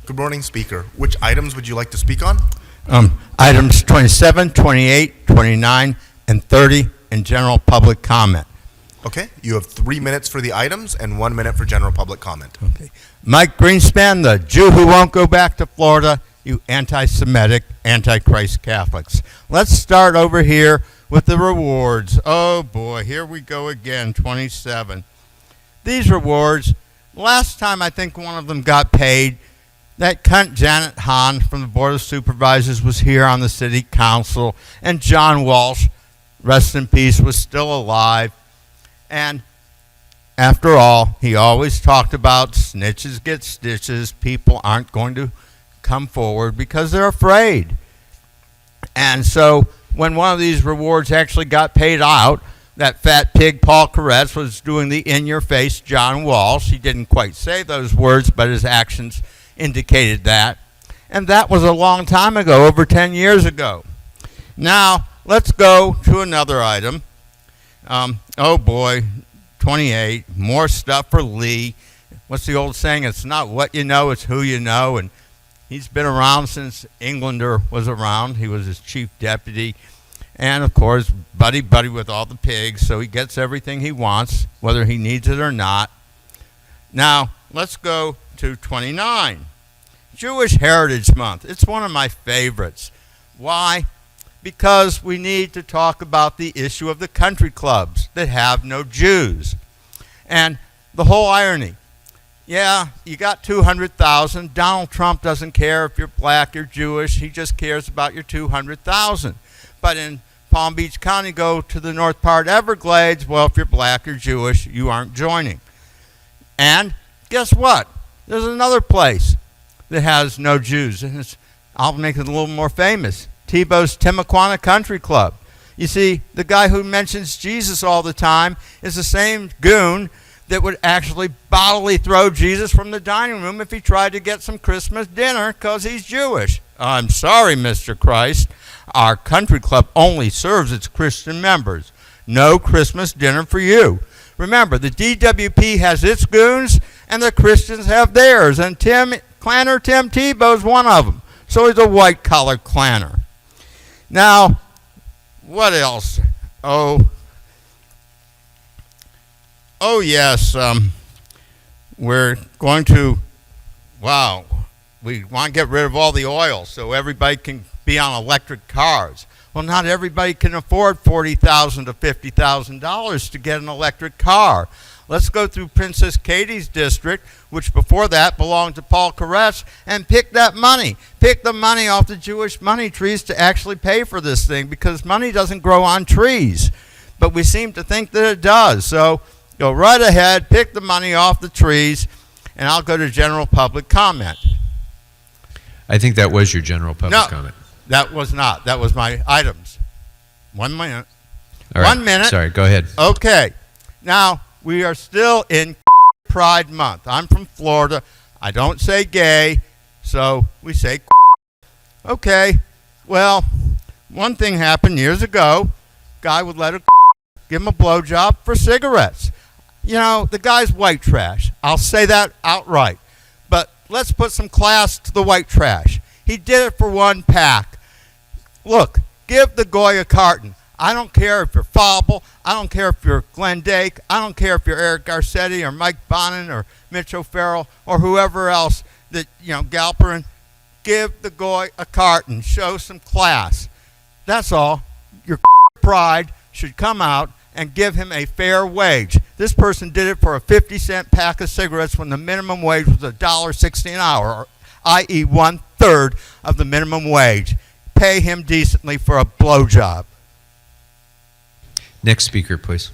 Good morning, Speaker. Which items would you like to speak on? Items 27, 28, 29, and 30 in general public comment. Okay, you have 3 minutes for the items and 1 minute for general public comment. Okay. Mike Greenspan, the Jew who won't go back to Florida, you anti-Semitic, anti-Christ Catholics. Let's start over here with the rewards. Oh boy, here we go again, 27. These rewards, last time I think one of them got paid, that cunt Janet Hahn from the Board of Supervisors was here on the City Council, and John Walsh, rest in peace, was still alive. And after all, he always talked about snitches get stitches. People aren't going to come forward because they're afraid. And so when one of these rewards actually got paid out, that fat pig Paul Koretz was doing the in-your-face John Walsh. He didn't quite say those words, but his actions indicated that. And that was a long time ago, over 10 years ago. Now, let's go to another item. Oh boy, 28, more stuff for Lee. What's the old saying? It's not what you know, it's who you know. And he's been around since Englander was around. He was his chief deputy. And of course, buddy with all the pigs, so he gets everything he wants, whether he needs it or not. Now, let's go to 29. Jewish Heritage Month. It's one of my favorites. Why? Because we need to talk about the issue of the country clubs that have no Jews. And the whole irony. Yeah, you got 200,000. Donald Trump doesn't care if you're black or Jewish. He just cares about your 200,000. But in Palm Beach County, go to the North Part Everglades, well, if you're black or Jewish, you aren't joining. And guess what? There's another place that has no Jews. And I'll make it a little more famous. Tebow's Timuquana Country Club. You see, the guy who mentions Jesus all the time is the same goon that would actually bodily throw Jesus from the dining room if he tried to get some Christmas dinner because he's Jewish. I'm sorry, Mr. Christ. Our country club only serves its Christian members. No Christmas dinner for you. Remember, the DWP has its goons and the Christians have theirs. And Tim Tebow's one of them. So he's a white-collar clanner. Now, what else? Oh yes, we're going to, we want to get rid of all the oil so everybody can be on electric cars. Well, not everybody can afford $40,000 to $50,000 to get an electric car. Let's go through Princess Katie's district, which before that belonged to Paul Koretz, and pick that money. Pick the money off the Jewish money trees to actually pay for this thing, because money doesn't grow on trees. But we seem to think that it does. So go right ahead, pick the money off the trees, and I'll go to general public comment. I think that was your general public comment. That was not. That was my items. 1 minute. All right. 1 minute. Sorry, go ahead. Okay. Now, we are still in Pride Month. I'm from Florida. I don't say gay, so we say okay. Well, one thing happened years ago. Guy would let a give him a blowjob for cigarettes. You know, the guy's white trash. I'll say that outright. But let's put some class to the white trash. He did it for one pack. Look, give the goy a carton. I don't care if you're Fauble. I don't care if you're Glenn Dake. I don't care if you're Eric Garcetti or Mike Bonin or Mitch O'Farrell or whoever else that, Galperin. Give the goy a carton. Show some class. That's all. Your pride should come out and give him a fair wage. This person did it for a 50-cent pack of cigarettes when the minimum wage was $1.60 an hour, i.e. 1/3 of the minimum wage. Pay him decently for a blowjob. Next speaker, please.